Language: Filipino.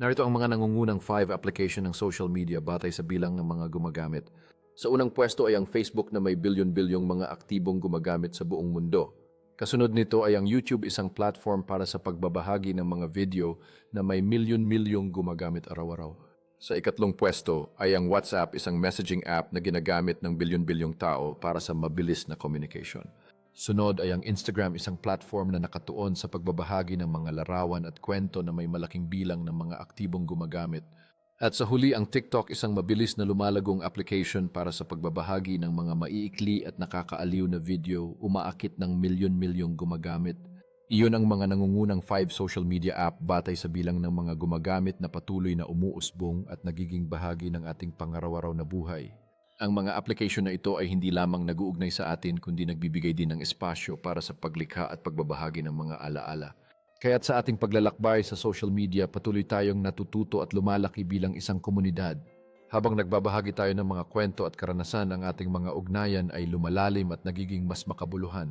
Narito ang mga nangungunang 5 application ng social media batay sa bilang ng mga gumagamit. Sa unang pwesto ay ang Facebook na may bilyon-bilyong mga aktibong gumagamit sa buong mundo. Kasunod nito ay ang YouTube, isang platform para sa pagbabahagi ng mga video na may milyon-milyong gumagamit araw-araw. Sa ikatlong pwesto ay ang WhatsApp, isang messaging app na ginagamit ng bilyon-bilyong tao para sa mabilis na communication. Sunod ay ang Instagram, isang platform na nakatuon sa pagbabahagi ng mga larawan at kwento na may malaking bilang ng mga aktibong gumagamit. At sa huli, ang TikTok, isang mabilis na lumalagong application para sa pagbabahagi ng mga maiikli at nakakaaliw na video, umaakit ng milyon-milyong gumagamit. Iyon ang mga nangungunang 5 social media app batay sa bilang ng mga gumagamit na patuloy na umuusbong at nagiging bahagi ng ating pangaraw-araw na buhay. Ang mga application na ito ay hindi lamang nag-uugnay sa atin kundi nagbibigay din ng espasyo para sa paglikha at pagbabahagi ng mga alaala. Kaya't sa ating paglalakbay sa social media, patuloy tayong natututo at lumalaki bilang isang komunidad. Habang nagbabahagi tayo ng mga kwento at karanasan, ang ating mga ugnayan ay lumalalim at nagiging mas makabuluhan.